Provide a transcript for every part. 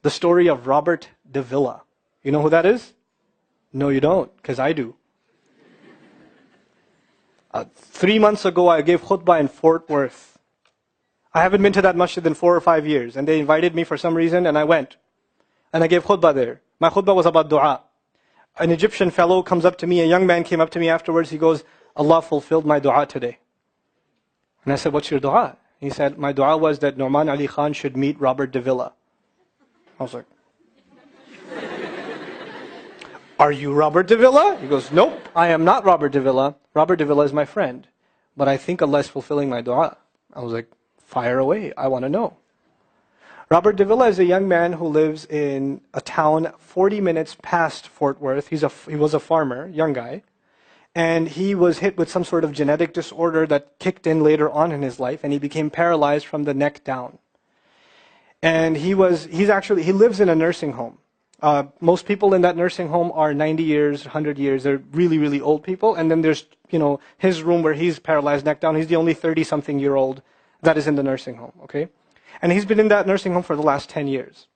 the story of Robert Davila. You know who that is? No, you don't, because I do. 3 months ago, I gave khutbah in Fort Worth. I haven't been to that masjid in 4 or 5 years, and they invited me for some reason, and I went. And I gave khutbah there. My khutbah was about dua. An Egyptian fellow comes up to me, a young man came up to me afterwards, he goes, Allah fulfilled my dua today. And I said, what's your dua? He said, my dua was that Nouman Ali Khan should meet Robert Davila. I was like, are you Robert Davila? He goes, nope, I am not Robert Davila. Robert Davila is my friend. But I think Allah is fulfilling my dua. I was like, fire away, I want to know. Robert Davila is a young man who lives in a town 40 minutes past Fort Worth. He was a farmer, young guy. And he was hit with some sort of genetic disorder that kicked in later on in his life, and he became paralyzed from the neck down. And he lives in a nursing home. Most people in that nursing home are 90 years, 100 years. They're really, really old people. And then there's, his room where he's paralyzed neck down. He's the only 30-something-year-old that is in the nursing home, okay? And he's been in that nursing home for the last 10 years.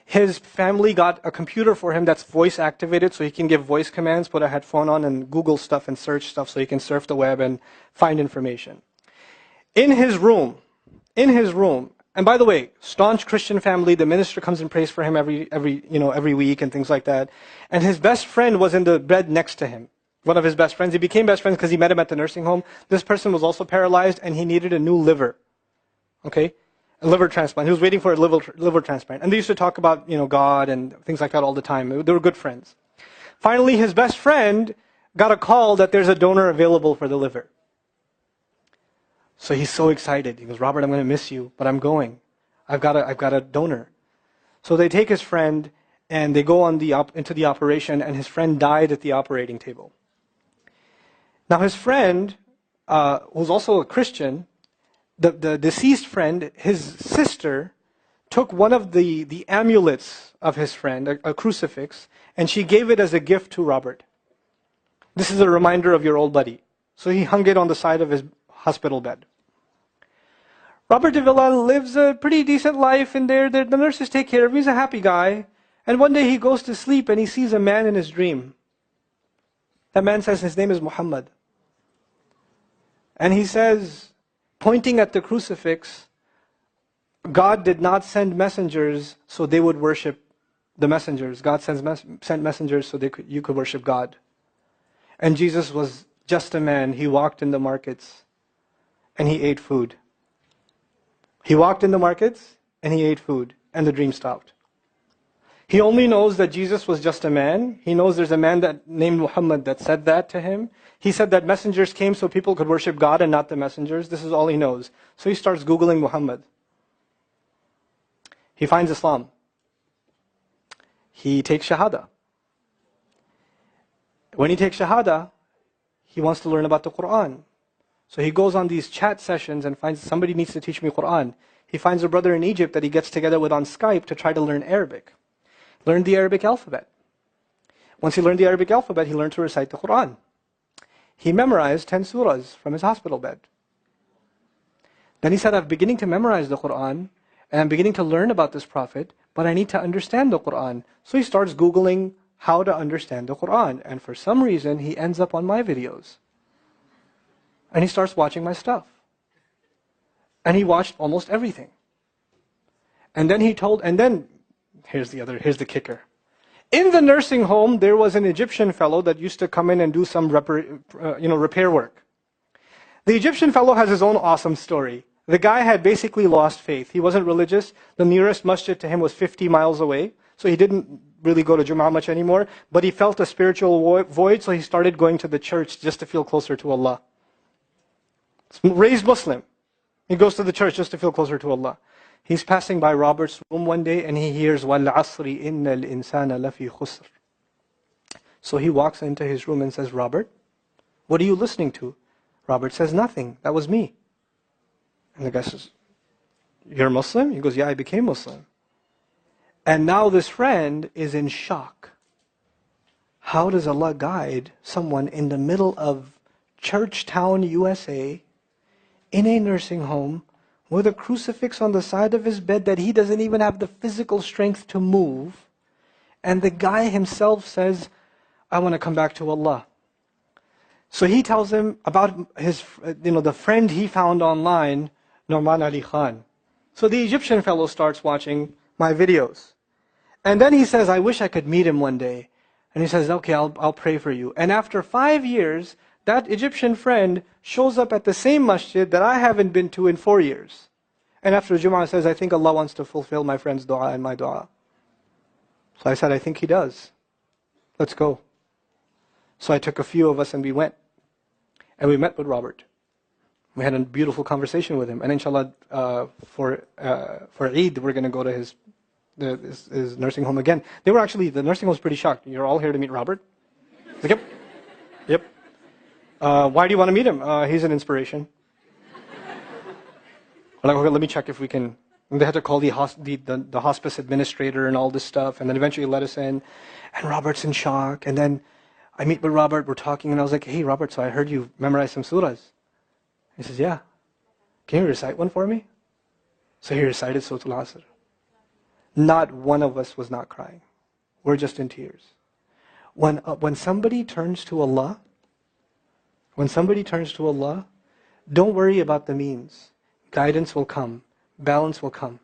His family got a computer for him that's voice activated, so he can give voice commands, put a headphone on and Google stuff and search stuff so he can surf the web and find information. In his room, and by the way, staunch Christian family, the minister comes and prays for him every week and things like that. And his best friend was in the bed next to him. One of his best friends. He became best friends because he met him at the nursing home. This person was also paralyzed and he needed a new liver. Okay? A liver transplant. He was waiting for a liver transplant. And they used to talk about, God and things like that all the time. They were good friends. Finally, his best friend got a call that there's a donor available for the liver. So he's so excited. He goes, Robert, I'm going to miss you, but I'm going. I've got a donor. So they take his friend and they go into the operation, and his friend died at the operating table. Now his friend, who's also a Christian, the deceased friend, his sister, took one of the amulets of his friend, a crucifix, and she gave it as a gift to Robert. This is a reminder of your old buddy. So he hung it on the side of his hospital bed. Robert Davila lives a pretty decent life in there. The nurses take care of him. He's a happy guy. And one day he goes to sleep and he sees a man in his dream. That man says his name is Muhammad. And he says, pointing at the crucifix, God did not send messengers so they would worship the messengers. God sent messengers so you could worship God. And Jesus was just a man. He walked in the markets and he ate food. He walked in the markets and he ate food, and the dream stopped. He only knows that Jesus was just a man. He knows there's a man named Muhammad that said that to him. He said that messengers came so people could worship God and not the messengers. This is all he knows. So he starts Googling Muhammad. He finds Islam. He takes Shahada. When he takes Shahada, he wants to learn about the Quran. So he goes on these chat sessions and finds somebody needs to teach me Quran. He finds a brother in Egypt that he gets together with on Skype to try to learn Arabic. Learn the Arabic alphabet. Once he learned the Arabic alphabet, he learned to recite the Quran. He memorized 10 surahs from his hospital bed. Then he said, I'm beginning to memorize the Quran, and I'm beginning to learn about this prophet, but I need to understand the Quran. So he starts Googling how to understand the Quran. And for some reason, he ends up on my videos. And he starts watching my stuff. And he watched almost everything. And then here's the kicker. In the nursing home, there was an Egyptian fellow that used to come in and do some repair work. The Egyptian fellow has his own awesome story. The guy had basically lost faith. He wasn't religious. The nearest masjid to him was 50 miles away. So he didn't really go to Jum'ah much anymore. But he felt a spiritual void, so he started going to the church just to feel closer to Allah. Raised Muslim. He goes to the church just to feel closer to Allah. He's passing by Robert's room one day and he hears وَالْعَصْرِ إِنَّ الْإِنسَانَ لَفِي خُسْرٍ. So he walks into his room and says, Robert, what are you listening to? Robert says, nothing. That was me. And the guy says, you're Muslim? He goes, yeah, I became Muslim. And now this friend is in shock. How does Allah guide someone in the middle of Churchtown, USA, in a nursing home, with a crucifix on the side of his bed that he doesn't even have the physical strength to move. And the guy himself says, I want to come back to Allah. So he tells him about his, the friend he found online, Nouman Ali Khan. So the Egyptian fellow starts watching my videos. And then he says, I wish I could meet him one day. And he says, okay, I'll pray for you. And after 5 years, that Egyptian friend shows up at the same masjid that I haven't been to in 4 years. And after Jum'ah says, I think Allah wants to fulfill my friend's dua and my dua. So I said, I think He does. Let's go. So I took a few of us and we went. And we met with Robert. We had a beautiful conversation with him. And inshallah, for Eid, we're going to go to his nursing home again. The nursing home was pretty shocked. You're all here to meet Robert? Like, yep. Yep. Why do you want to meet him? He's an inspiration. We're like, okay, let me check if we can. And they had to call the hospice administrator and all this stuff. And then eventually let us in. And Robert's in shock. And then I meet with Robert, we're talking, and I was like, hey, Robert, so I heard you memorize some surahs. He says, yeah. Can you recite one for me? So he recited Surah Al-Asr. Not one of us was not crying. We're just in tears. When somebody turns to Allah, don't worry about the means. Guidance will come. Balance will come.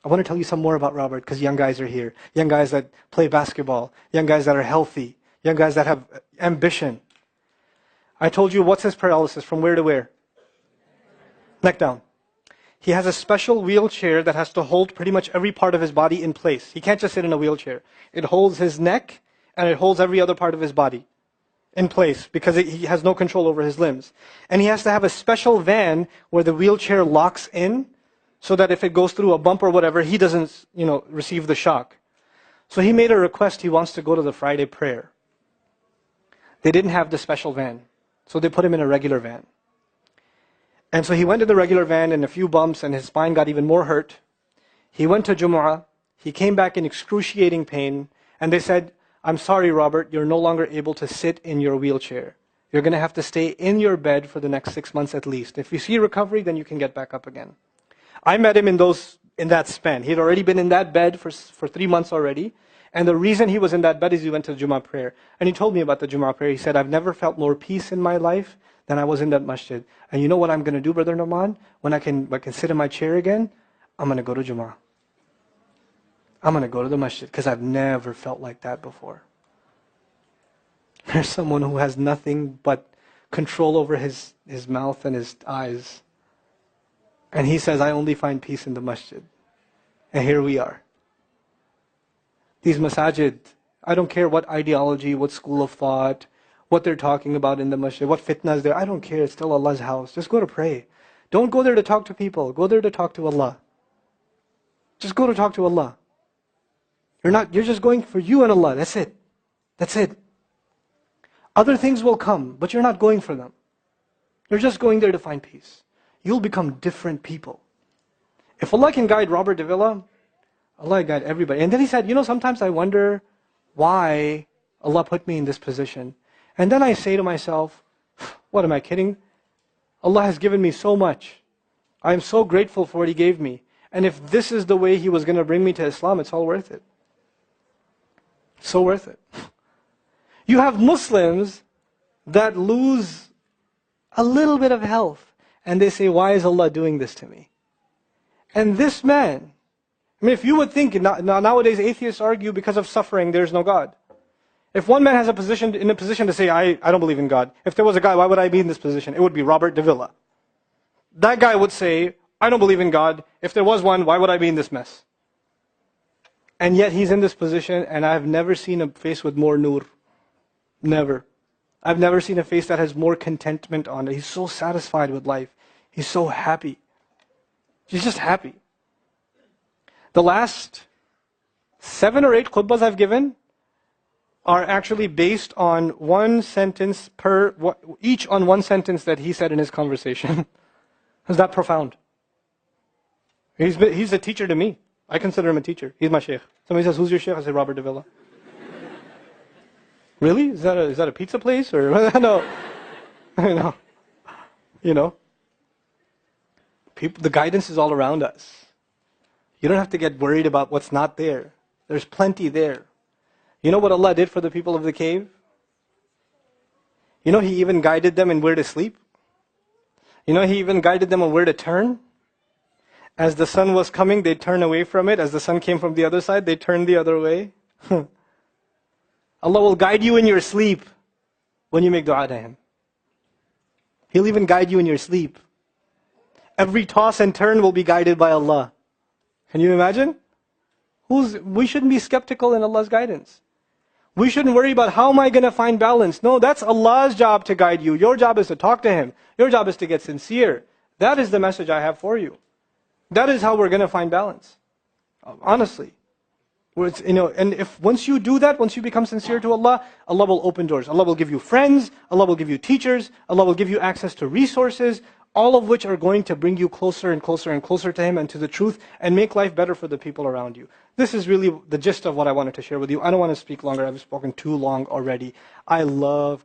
I want to tell you some more about Robert, because young guys are here. Young guys that play basketball. Young guys that are healthy. Young guys that have ambition. I told you, what's his paralysis? From where to where? Neck down. He has a special wheelchair that has to hold pretty much every part of his body in place. He can't just sit in a wheelchair. It holds his neck and it holds every other part of his body in place because he has no control over his limbs. And he has to have a special van where the wheelchair locks in so that if it goes through a bump or whatever, he doesn't, receive the shock. So he made a request. He wants to go to the Friday prayer. They didn't have the special van. So they put him in a regular van. And so he went to the regular van and a few bumps and his spine got even more hurt. He went to Jumu'ah. He came back in excruciating pain. And they said, I'm sorry, Robert, you're no longer able to sit in your wheelchair. You're going to have to stay in your bed for the next 6 months at least. If you see recovery, then you can get back up again. I met him in that span. He had already been in that bed for 3 months already. And the reason he was in that bed is he went to the Jummah prayer. And he told me about the Jummah prayer. He said, I've never felt more peace in my life than I was in that masjid. And you know what I'm going to do, Brother Nouman? When I can sit in my chair again, I'm going to go to Jummah. I'm going to go to the masjid because I've never felt like that before. There's someone who has nothing but control over his mouth and his eyes. And he says, I only find peace in the masjid. And here we are. These masajid, I don't care what ideology, what school of thought, what they're talking about in the masjid, what fitnas there. I don't care. It's still Allah's house. Just go to pray. Don't go there to talk to people. Go there to talk to Allah. Just go to talk to Allah. You're just going for you and Allah. That's it. That's it. Other things will come, but you're not going for them. You're just going there to find peace. You'll become different people. If Allah can guide Robert Davila, Allah guide everybody. And then he said, sometimes I wonder why Allah put me in this position. And then I say to myself, what am I kidding? Allah has given me so much. I am so grateful for what He gave me. And if this is the way He was going to bring me to Islam, it's all worth it. So worth it. You have Muslims that lose a little bit of health. And they say, why is Allah doing this to me? And this man, if you would think, nowadays atheists argue because of suffering, there's no God. If one man has in a position to say, I don't believe in God. If there was a guy, why would I be in this position? It would be Robert Davila. That guy would say, I don't believe in God. If there was one, why would I be in this mess? And yet he's in this position, and I've never seen a face with more nur. Never. I've never seen a face that has more contentment on it. He's so satisfied with life. He's so happy. He's just happy. The last 7 or 8 khutbahs I've given are actually based on one sentence each on one sentence that he said in his conversation. Is that profound? He's a teacher to me. I consider him a teacher. He's my sheikh. Somebody says, who's your sheikh? I say, Robert Davila. Really? Is that a pizza place? Or no. The guidance is all around us. You don't have to get worried about what's not there. There's plenty there. You know what Allah did for the people of the cave? You know He even guided them in where to sleep? You know He even guided them on where to turn? As the sun was coming, they'd turn away from it. As the sun came from the other side, they'd turn the other way. Allah will guide you in your sleep when you make dua to Him. He'll even guide you in your sleep. Every toss and turn will be guided by Allah. Can you imagine? We shouldn't be skeptical in Allah's guidance. We shouldn't worry about how am I going to find balance. No, that's Allah's job to guide you. Your job is to talk to Him. Your job is to get sincere. That is the message I have for you. That is how we're going to find balance. Honestly. And if once you do that, once you become sincere to Allah, Allah will open doors. Allah will give you friends. Allah will give you teachers. Allah will give you access to resources, all of which are going to bring you closer and closer and closer to Him and to the truth and make life better for the people around you. This is really the gist of what I wanted to share with you. I don't want to speak longer. I've spoken too long already. I love